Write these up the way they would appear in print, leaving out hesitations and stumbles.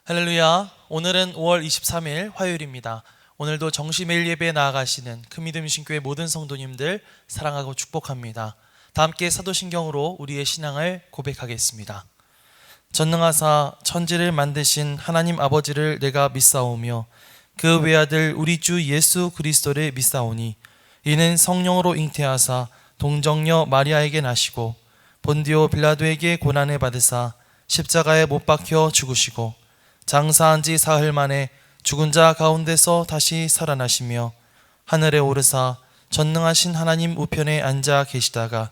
할렐루야. 오늘은 5월 23일 화요일입니다. 오늘도 정시 매일 예배에 나아가시는 큰믿음 신교회 모든 성도님들 사랑하고 축복합니다. 다 함께 사도신경으로 우리의 신앙을 고백하겠습니다. 전능하사 천지를 만드신 하나님 아버지를 내가 믿사오며 그 외아들 우리 주 예수 그리스도를 믿사오니 이는 성령으로 잉태하사 동정녀 마리아에게 나시고 본디오 빌라도에게 고난을 받으사 십자가에 못 박혀 죽으시고 장사한 지 사흘 만에 죽은 자 가운데서 다시 살아나시며 하늘에 오르사 전능하신 하나님 우편에 앉아 계시다가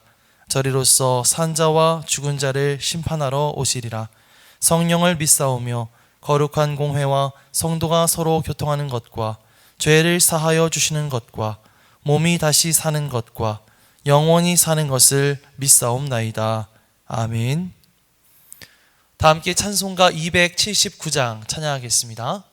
저리로서 산 자와 죽은 자를 심판하러 오시리라. 성령을 믿사오며 거룩한 공회와 성도가 서로 교통하는 것과 죄를 사하여 주시는 것과 몸이 다시 사는 것과 영원히 사는 것을 믿사옵나이다. 아멘. 다 함께 찬송가 279장 찬양하겠습니다.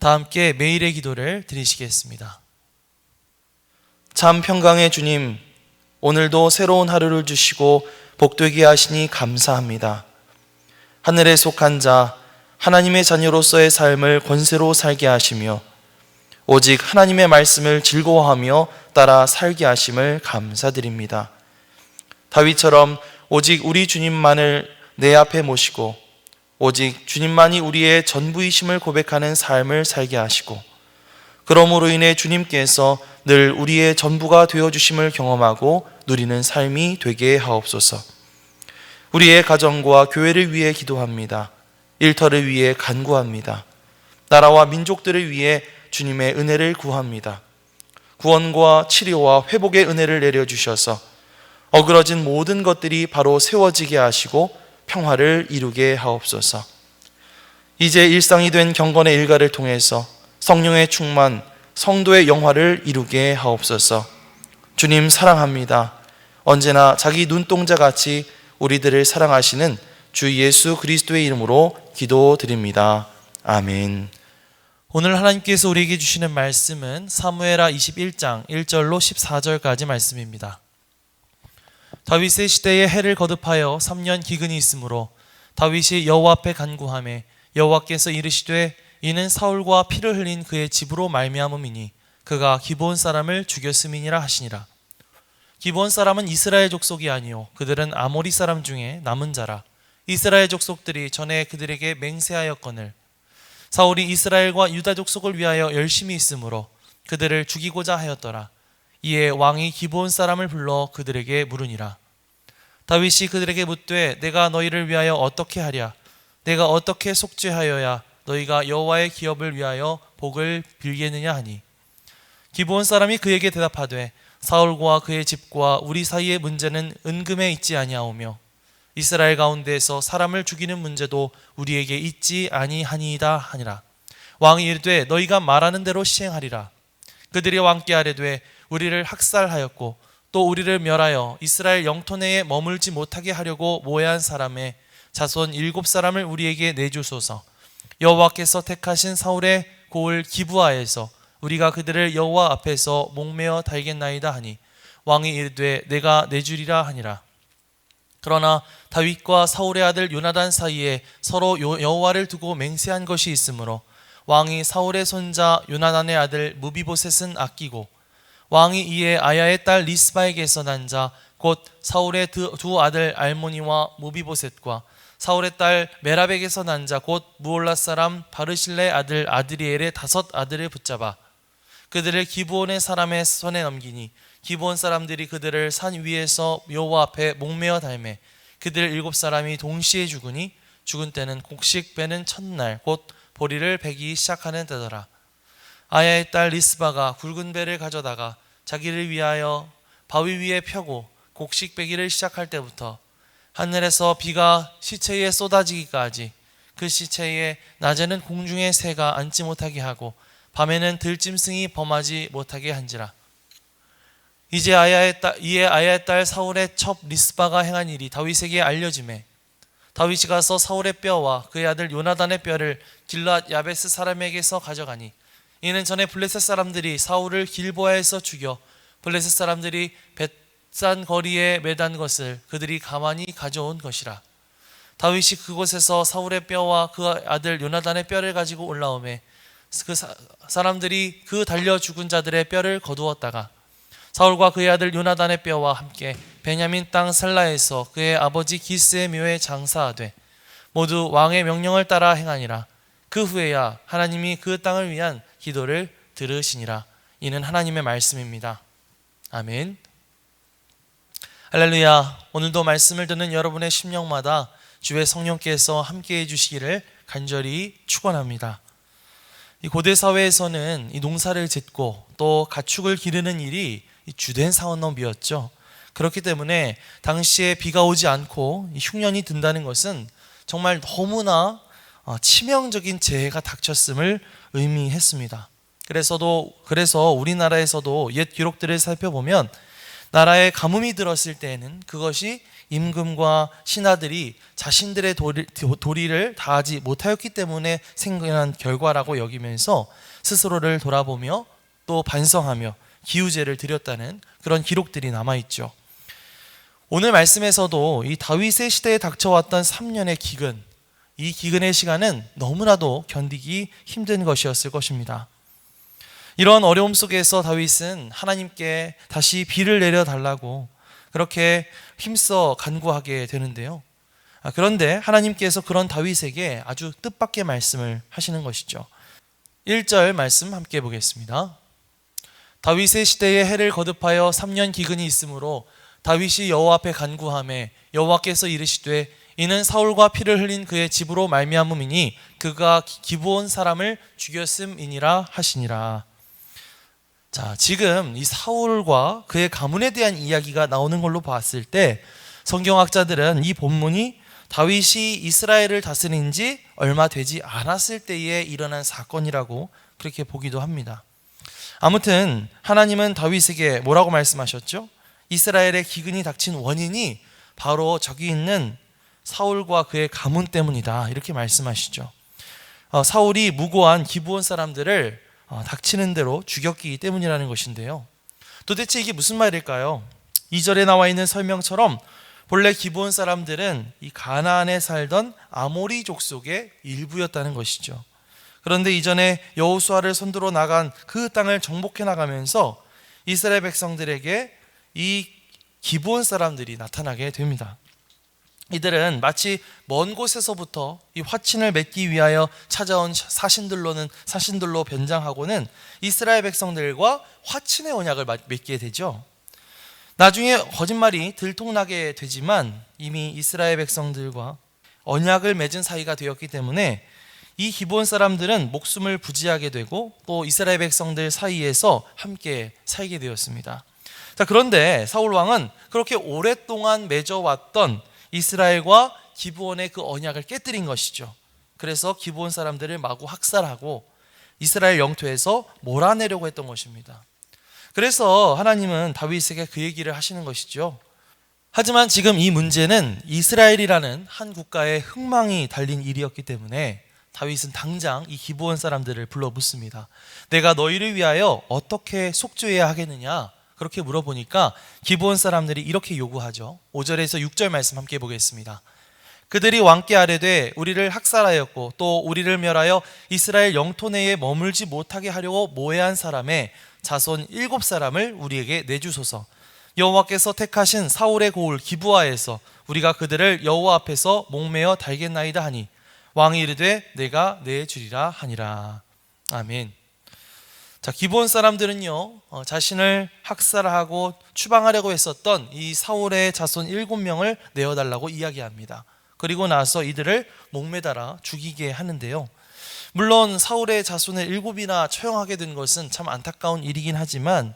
다 함께 매일의 기도를 드리시겠습니다. 참 평강의 주님, 오늘도 새로운 하루를 주시고 복되게 하시니 감사합니다. 하늘에 속한 자, 하나님의 자녀로서의 삶을 권세로 살게 하시며 오직 하나님의 말씀을 즐거워하며 따라 살게 하심을 감사드립니다. 다윗처럼 오직 우리 주님만을 내 앞에 모시고 오직 주님만이 우리의 전부이심을 고백하는 삶을 살게 하시고 그러므로 인해 주님께서 늘 우리의 전부가 되어주심을 경험하고 누리는 삶이 되게 하옵소서. 우리의 가정과 교회를 위해 기도합니다. 일터를 위해 간구합니다. 나라와 민족들을 위해 주님의 은혜를 구합니다. 구원과 치료와 회복의 은혜를 내려주셔서 어그러진 모든 것들이 바로 세워지게 하시고 평화를 이루게 하옵소서. 이제 일상이 된 경건의 일가를 통해서 성령의 충만, 성도의 영화를 이루게 하옵소서. 주님 사랑합니다. 언제나 자기 눈동자같이 우리들을 사랑하시는 주 예수 그리스도의 이름으로 기도드립니다. 아멘. 오늘 하나님께서 우리에게 주시는 말씀은 사무엘하 21장 1절로 14절까지 말씀입니다. 다윗의 시대에 해를 거듭하여 3년 기근이 있으므로 다윗이 여호와 앞에 간구하매 여호와께서 이르시되 이는 사울과 피를 흘린 그의 집으로 말미암음이니 그가 기브온 사람을 죽였음이니라 하시니라. 기브온 사람은 이스라엘 족속이 아니요 그들은 아모리 사람 중에 남은 자라. 이스라엘 족속들이 전에 그들에게 맹세하였거늘 사울이 이스라엘과 유다 족속을 위하여 열심히 있으므로 그들을 죽이고자 하였더라. 이에 왕이 기브온 사람을 불러 그들에게 물으니라. 다윗이 그들에게 묻되 내가 너희를 위하여 어떻게 하랴? 내가 어떻게 속죄하여야 너희가 여호와의 기업을 위하여 복을 빌겠느냐 하니 기브온 사람이 그에게 대답하되 사울과 그의 집과 우리 사이의 문제는 은금에 있지 아니하오며 이스라엘 가운데에서 사람을 죽이는 문제도 우리에게 있지 아니하니이다 하니라. 왕이 이르되 너희가 말하는 대로 시행하리라. 그들이 왕께 아뢰되 우리를 학살하였고 또 우리를 멸하여 이스라엘 영토 내에 머물지 못하게 하려고 모해한 사람의 자손 7사람을 우리에게 내주소서. 여호와께서 택하신 사울의 고을 기브아에서 우리가 그들을 여호와 앞에서 목매어 달겠나이다 하니 왕이 이르되 내가 내주리라 하니라. 그러나 다윗과 사울의 아들 요나단 사이에 서로 여호와를 두고 맹세한 것이 있으므로 왕이 사울의 손자 요나단의 아들 무비보셋은 아끼고 왕이 이에 아야의 딸 리스바에게서 난 자 곧 사울의 두 아들 알모니와 무비보셋과 사울의 딸 메랍에게서 난 자 곧 무올라 사람 바르실레의 아들 아드리엘의 5 아들을 붙잡아 그들을 기브온의 사람의 손에 넘기니 기브온 사람들이 그들을 산 위에서 여호와 앞에 목매어 달매 그들 7사람이 동시에 죽으니 죽은 때는 곡식 베는 첫날 곧 보리를 베기 시작하는 때더라. 아야의 딸 리스바가 굵은 배를 가져다가 자기를 위하여 바위 위에 펴고 곡식 베기를 시작할 때부터 하늘에서 비가 시체에 쏟아지기까지 그 시체에 낮에는 공중의 새가 앉지 못하게 하고 밤에는 들짐승이 범하지 못하게 한지라. 이에 아야의 딸 사울의 첩 리스바가 행한 일이 다윗에게 알려지매 다윗이 가서 사울의 뼈와 그의 아들 요나단의 뼈를 길앗 야베스 사람에게서 가져가니 이는 전에 블레셋 사람들이 사울을 길보아에서 죽여 블레셋 사람들이 벳산 거리에 매단 것을 그들이 가만히 가져온 것이라. 다윗이 그곳에서 사울의 뼈와 그 아들 요나단의 뼈를 가지고 올라오매 그 사람들이 그 달려 죽은 자들의 뼈를 거두었다가 사울과 그의 아들 요나단의 뼈와 함께 베냐민 땅 살라에서 그의 아버지 기스의 묘에 장사하되 모두 왕의 명령을 따라 행하니라. 그 후에야 하나님이 그 땅을 위한 기도를 들으시니라. 이는 하나님의 말씀입니다. 아멘. 할렐루야. 오늘도 말씀을 듣는 여러분의 심령마다 주의 성령께서 함께해 주시기를 간절히 축원합니다. 이 고대 사회에서는 이 농사를 짓고 또 가축을 기르는 일이 주된 산업이었죠. 그렇기 때문에 당시에 비가 오지 않고 흉년이 든다는 것은 정말 너무나 치명적인 재해가 닥쳤음을 의미했습니다. 그래서 우리나라에서도 옛 기록들을 살펴보면 나라에 가뭄이 들었을 때에는 그것이 임금과 신하들이 자신들의 도리를 다하지 못하였기 때문에 생겨난 결과라고 여기면서 스스로를 돌아보며 또 반성하며 기우제를 드렸다는 그런 기록들이 남아있죠. 오늘 말씀에서도 이 다윗의 시대에 닥쳐왔던 3년의 기근, 이 기근의 시간은 너무나도 견디기 힘든 것이었을 것입니다. 이런 어려움 속에서 다윗은 하나님께 다시 비를 내려달라고 그렇게 힘써 간구하게 되는데요. 그런데 하나님께서 그런 다윗에게 아주 뜻밖의 말씀을 하시는 것이죠. 1절 말씀 함께 보겠습니다. 다윗의 시대에 해를 거듭하여 3년 기근이 있으므로 다윗이 여호와 앞에 간구하매 여호와께서 이르시되 이는 사울과 피를 흘린 그의 집으로 말미암음이니 그가 기브온 사람을 죽였음이니라 하시니라. 자, 지금 이 사울과 그의 가문에 대한 이야기가 나오는 걸로 봤을 때 성경학자들은 이 본문이 다윗이 이스라엘을 다스린 지 얼마 되지 않았을 때에 일어난 사건이라고 그렇게 보기도 합니다. 아무튼 하나님은 다윗에게 뭐라고 말씀하셨죠? 이스라엘의 기근이 닥친 원인이 바로 저기 있는 사울과 그의 가문 때문이다, 이렇게 말씀하시죠. 사울이 무고한 기브온 사람들을 닥치는 대로 죽였기 때문이라는 것인데요. 도대체 이게 무슨 말일까요? 2절에 나와 있는 설명처럼 본래 기브온 사람들은 이 가나안에 살던 아모리 족속의 일부였다는 것이죠. 그런데 이전에 여호수아를 선두로 나간 그 땅을 정복해 나가면서 이스라엘 백성들에게 이 기브온 사람들이 나타나게 됩니다. 이들은 마치 먼 곳에서부터 이 화친을 맺기 위하여 찾아온 사신들로 변장하고는 이스라엘 백성들과 화친의 언약을 맺게 되죠. 나중에 거짓말이 들통나게 되지만 이미 이스라엘 백성들과 언약을 맺은 사이가 되었기 때문에 이 기브온 사람들은 목숨을 부지하게 되고 또 이스라엘 백성들 사이에서 함께 살게 되었습니다. 자, 그런데 사울 왕은 그렇게 오랫동안 맺어왔던 이스라엘과 기브온의 그 언약을 깨뜨린 것이죠. 그래서 기브온 사람들을 마구 학살하고 이스라엘 영토에서 몰아내려고 했던 것입니다. 그래서 하나님은 다윗에게 그 얘기를 하시는 것이죠. 하지만 지금 이 문제는 이스라엘이라는 한 국가의 흥망이 달린 일이었기 때문에 다윗은 당장 이 기브온 사람들을 불러 묻습니다. 내가 너희를 위하여 어떻게 속죄해야 하겠느냐? 그렇게 물어보니까 기브온 사람들이 이렇게 요구하죠. 5절에서 6절 말씀 함께 보겠습니다. 그들이 왕께 아뢰되 우리를 학살하였고 또 우리를 멸하여 이스라엘 영토 내에 머물지 못하게 하려고 모해한 사람의 자손 7사람을 우리에게 내주소서. 여호와께서 택하신 사울의 고을 기브아에서 우리가 그들을 여호와 앞에서 목매어 달겠나이다 하니 왕이 이르되 내가 내주리라 하니라. 아멘. 자, 기브온 사람들은요, 자신을 학살하고 추방하려고 했었던 이 사울의 자손 7명을 내어달라고 이야기합니다. 그리고 나서 이들을 목매달아 죽이게 하는데요. 물론 사울의 자손을 7이나 처형하게 된 것은 참 안타까운 일이긴 하지만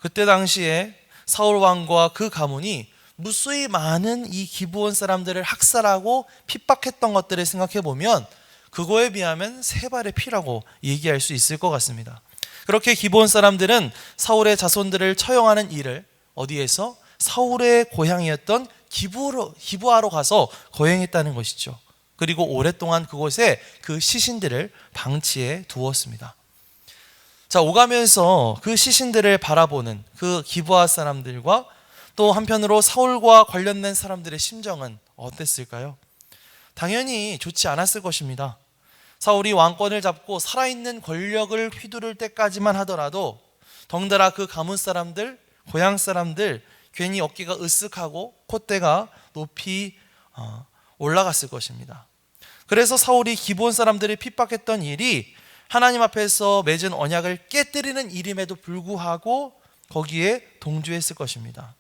그때 당시에 사울 왕과 그 가문이 무수히 많은 이 기브온 사람들을 학살하고 핍박했던 것들을 생각해 보면 그거에 비하면 세 발의 피라고 얘기할 수 있을 것 같습니다. 그렇게 기브온 사람들은 사울의 자손들을 처형하는 일을 어디에서? 사울의 고향이었던 기브아로 가서 거행했다는 것이죠. 그리고 오랫동안 그곳에 그 시신들을 방치해 두었습니다. 자, 오가면서 그 시신들을 바라보는 그 기브아 사람들과 또 한편으로 사울과 관련된 사람들의 심정은 어땠을까요? 당연히 좋지 않았을 것입니다. 사울이 왕권을 잡고 살아있는 권력을 휘두를 때까지만 하더라도 덩달아 그 가문 사람들, 고향 사람들 괜히 어깨가 으쓱하고 콧대가 높이 올라갔을 것입니다. 그래서 사울이 기브온 사람들을 핍박했던 일이 하나님 앞에서 맺은 언약을 깨뜨리는 일임에도 불구하고 거기에 동조했을 것입니다.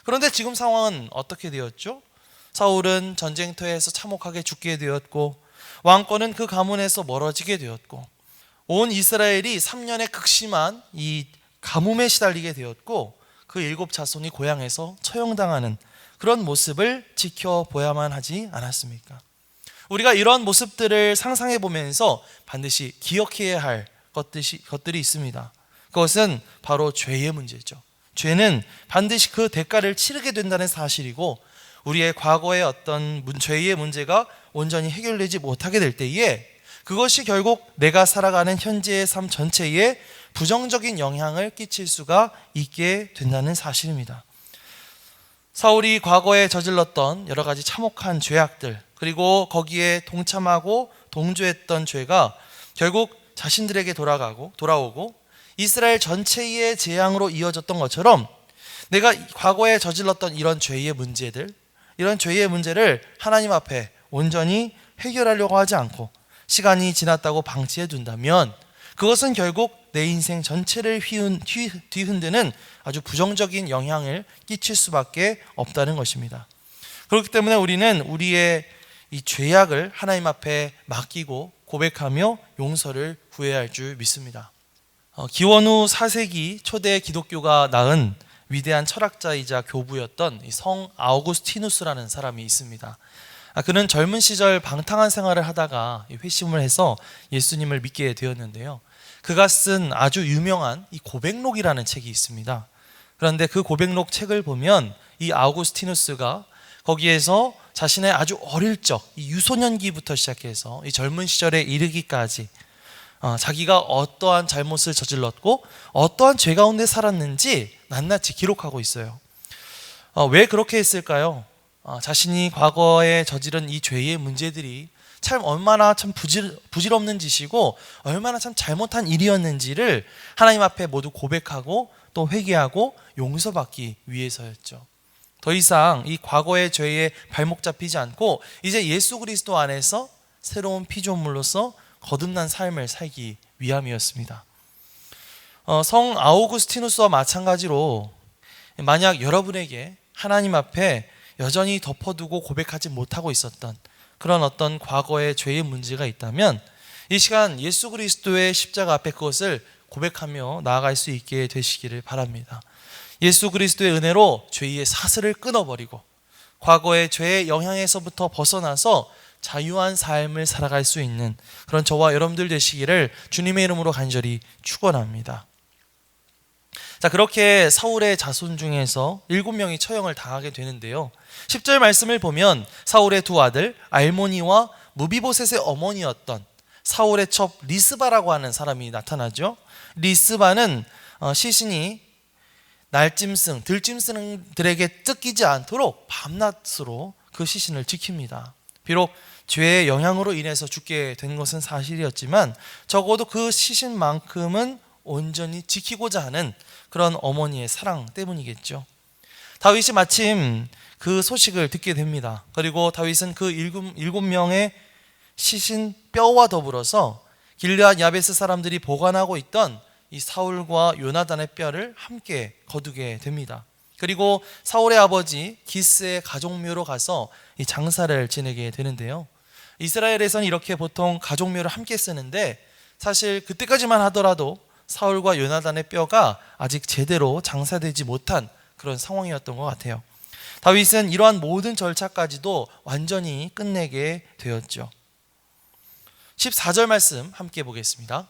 그런데 지금 상황은 어떻게 되었죠? 사울은 전쟁터에서 참혹하게 죽게 되었고 왕권은 그 가문에서 멀어지게 되었고 온 이스라엘이 3년의 극심한 이 가뭄에 시달리게 되었고 그 7자손이 고향에서 처형당하는 그런 모습을 지켜보야만 하지 않았습니까? 우리가 이런 모습들을 상상해 보면서 반드시 기억해야 할 것들이 있습니다. 그것은 바로 죄의 문제죠. 죄는 반드시 그 대가를 치르게 된다는 사실이고 우리의 과거의 어떤 죄의 문제가 온전히 해결되지 못하게 될 때에 그것이 결국 내가 살아가는 현재의 삶 전체에 부정적인 영향을 끼칠 수가 있게 된다는 사실입니다. 사울이 과거에 저질렀던 여러 가지 참혹한 죄악들 그리고 거기에 동참하고 동조했던 죄가 결국 자신들에게 돌아오고 이스라엘 전체의 재앙으로 이어졌던 것처럼 내가 과거에 저질렀던 이런 죄의 문제를 하나님 앞에 온전히 해결하려고 하지 않고 시간이 지났다고 방치해 둔다면 그것은 결국 내 인생 전체를 뒤흔드는 아주 부정적인 영향을 끼칠 수밖에 없다는 것입니다. 그렇기 때문에 우리는 우리의 이 죄악을 하나님 앞에 맡기고 고백하며 용서를 구해야 할 줄 믿습니다. 기원후 4세기 초대 기독교가 낳은 위대한 철학자이자 교부였던 성 아우구스티누스라는 사람이 있습니다. 그는 젊은 시절 방탕한 생활을 하다가 회심을 해서 예수님을 믿게 되었는데요. 그가 쓴 아주 유명한 이 고백록이라는 책이 있습니다. 그런데 그 고백록 책을 보면 이 아우구스티누스가 거기에서 자신의 아주 어릴 적, 이 유소년기부터 시작해서 이 젊은 시절에 이르기까지 자기가 어떠한 잘못을 저질렀고 어떠한 죄 가운데 살았는지 낱낱이 기록하고 있어요. 왜 그렇게 했을까요? 자신이 과거에 저지른 이 죄의 문제들이 참 얼마나 참 부질없는 짓이고 얼마나 참 잘못한 일이었는지를 하나님 앞에 모두 고백하고 또 회개하고 용서받기 위해서였죠. 더 이상 이 과거의 죄에 발목 잡히지 않고 이제 예수 그리스도 안에서 새로운 피조물로서 거듭난 삶을 살기 위함이었습니다. 성 아우구스티누스와 마찬가지로 만약 여러분에게 하나님 앞에 여전히 덮어두고 고백하지 못하고 있었던 그런 어떤 과거의 죄의 문제가 있다면 이 시간 예수 그리스도의 십자가 앞에 그것을 고백하며 나아갈 수 있게 되시기를 바랍니다. 예수 그리스도의 은혜로 죄의 사슬을 끊어버리고 과거의 죄의 영향에서부터 벗어나서 자유한 삶을 살아갈 수 있는 그런 저와 여러분들 되시기를 주님의 이름으로 간절히 축원합니다. 자, 그렇게 사울의 자손 중에서 7명이 처형을 당하게 되는데요. 10절 말씀을 보면 사울의 두 아들 알모니와 무비보셋의 어머니였던 사울의 첩 리스바라고 하는 사람이 나타나죠. 리스바는 시신이 날짐승, 들짐승들에게 뜯기지 않도록 밤낮으로 그 시신을 지킵니다. 비록 죄의 영향으로 인해서 죽게 된 것은 사실이었지만 적어도 그 시신만큼은 온전히 지키고자 하는 그런 어머니의 사랑 때문이겠죠. 다윗이 마침 그 소식을 듣게 됩니다. 그리고 다윗은 그 7명의 시신 뼈와 더불어서 길르앗 야베스 사람들이 보관하고 있던 이 사울과 요나단의 뼈를 함께 거두게 됩니다. 그리고 사울의 아버지 기스의 가족묘로 가서 이 장사를 지내게 되는데요. 이스라엘에서는 이렇게 보통 가족묘를 함께 쓰는데 사실 그때까지만 하더라도 사울과 요나단의 뼈가 아직 제대로 장사되지 못한 그런 상황이었던 것 같아요. 다윗은 이러한 모든 절차까지도 완전히 끝내게 되었죠. 14절 말씀 함께 보겠습니다.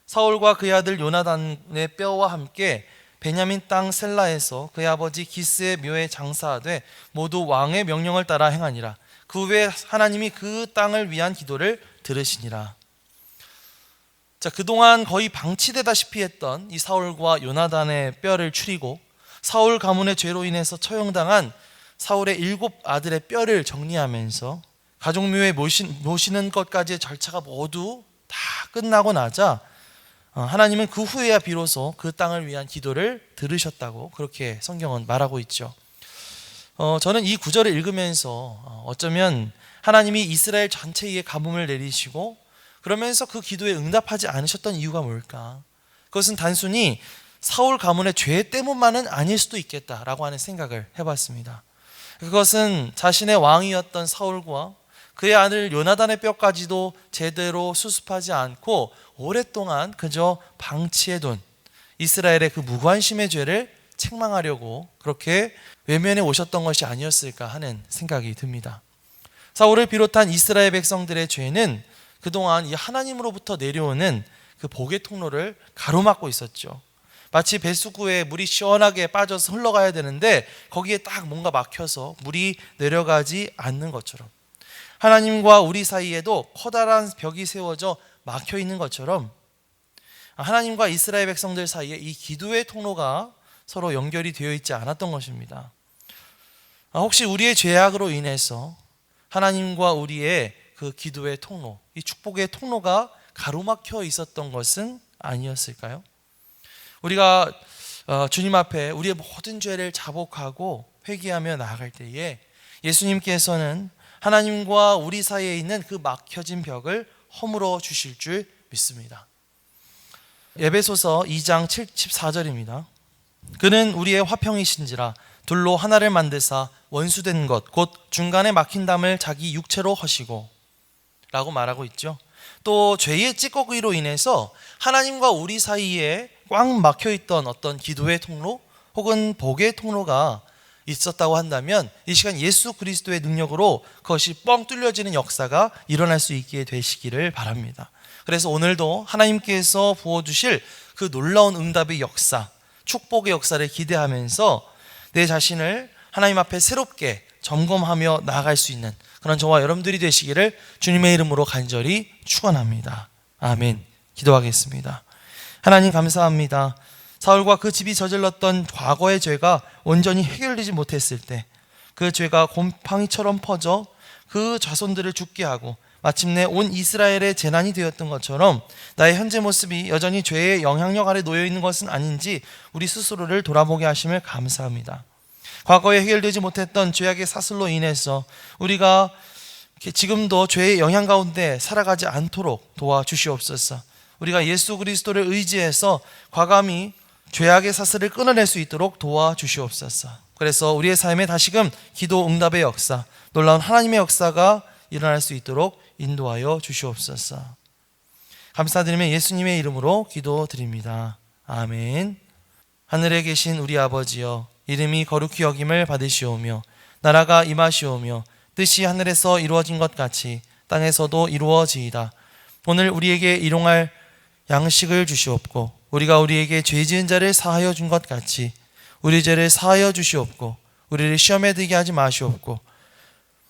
사울과 그의 아들 요나단의 뼈와 함께 베냐민 땅 셀라에서 그의 아버지 기스의 묘에 장사하되 모두 왕의 명령을 따라 행하니라. 그 후에 하나님이 그 땅을 위한 기도를 들으시니라. 자, 그동안 거의 방치되다시피 했던 이 사울과 요나단의 뼈를 추리고 사울 가문의 죄로 인해서 처형당한 사울의 7 아들의 뼈를 정리하면서 가족묘에 모시는 것까지의 절차가 모두 다 끝나고 나자 하나님은 그 후에야 비로소 그 땅을 위한 기도를 들으셨다고 그렇게 성경은 말하고 있죠. 저는 이 구절을 읽으면서 어쩌면 하나님이 이스라엘 전체에 가뭄을 내리시고 그러면서 그 기도에 응답하지 않으셨던 이유가 뭘까? 그것은 단순히 사울 가문의 죄 때문만은 아닐 수도 있겠다라고 하는 생각을 해봤습니다. 그것은 자신의 왕이었던 사울과 그의 아들 요나단의 뼈까지도 제대로 수습하지 않고 오랫동안 그저 방치해둔 이스라엘의 그 무관심의 죄를 책망하려고 그렇게 외면해 오셨던 것이 아니었을까 하는 생각이 듭니다. 사울을 비롯한 이스라엘 백성들의 죄는 그동안 이 하나님으로부터 내려오는 그 복의 통로를 가로막고 있었죠. 마치 뱃수구에 물이 시원하게 빠져서 흘러가야 되는데 거기에 딱 뭔가 막혀서 물이 내려가지 않는 것처럼 하나님과 우리 사이에도 커다란 벽이 세워져 막혀 있는 것처럼 하나님과 이스라엘 백성들 사이에 이 기도의 통로가 서로 연결이 되어 있지 않았던 것입니다. 혹시 우리의 죄악으로 인해서 하나님과 우리의 그 기도의 통로, 이 축복의 통로가 가로막혀 있었던 것은 아니었을까요? 우리가 주님 앞에 우리의 모든 죄를 자복하고 회개하며 나아갈 때에 예수님께서는 하나님과 우리 사이에 있는 그 막혀진 벽을 허물어 주실 줄 믿습니다. 에베소서 2장 14절입니다. 그는 우리의 화평이신지라 둘로 하나를 만드사 원수된 것 곧 중간에 막힌 담을 자기 육체로 허시고 라고 말하고 있죠. 또 죄의 찌꺼기로 인해서 하나님과 우리 사이에 꽉 막혀있던 어떤 기도의 통로 혹은 복의 통로가 있었다고 한다면 이 시간 예수 그리스도의 능력으로 그것이 뻥 뚫려지는 역사가 일어날 수 있게 되시기를 바랍니다. 그래서 오늘도 하나님께서 부어주실 그 놀라운 응답의 역사, 축복의 역사를 기대하면서 내 자신을 하나님 앞에 새롭게 점검하며 나아갈 수 있는 그런 저와 여러분들이 되시기를 주님의 이름으로 간절히 축원합니다. 아멘. 기도하겠습니다. 하나님 감사합니다. 사울과 그 집이 저질렀던 과거의 죄가 온전히 해결되지 못했을 때 그 죄가 곰팡이처럼 퍼져 그 자손들을 죽게 하고 마침내 온 이스라엘의 재난이 되었던 것처럼 나의 현재 모습이 여전히 죄의 영향력 아래 놓여 있는 것은 아닌지 우리 스스로를 돌아보게 하심을 감사합니다. 과거에 해결되지 못했던 죄악의 사슬로 인해서 우리가 지금도 죄의 영향 가운데 살아가지 않도록 도와주시옵소서. 우리가 예수 그리스도를 의지해서 과감히 죄악의 사슬을 끊어낼 수 있도록 도와주시옵소서. 그래서 우리의 삶에 다시금 기도 응답의 역사, 놀라운 하나님의 역사가 일어날 수 있도록 인도하여 주시옵소서. 감사드리며 예수님의 이름으로 기도드립니다. 아멘. 하늘에 계신 우리 아버지여, 이름이 거룩히 여김을 받으시오며 나라가 임하시오며 뜻이 하늘에서 이루어진 것 같이 땅에서도 이루어지이다. 오늘 우리에게 일용할 양식을 주시옵고 우리가 우리에게 죄 지은 자를 사하여 준 것 같이 우리 죄를 사하여 주시옵고 우리를 시험에 들게 하지 마시옵고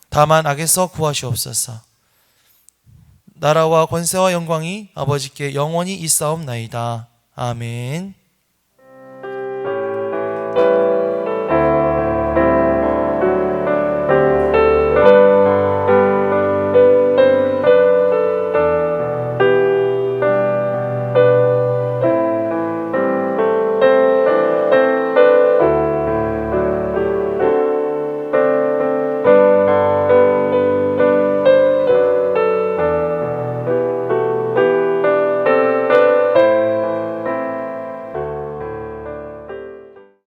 다만 악에서 구하시옵소서. 나라와 권세와 영광이 아버지께 영원히 있사옵나이다. 아멘.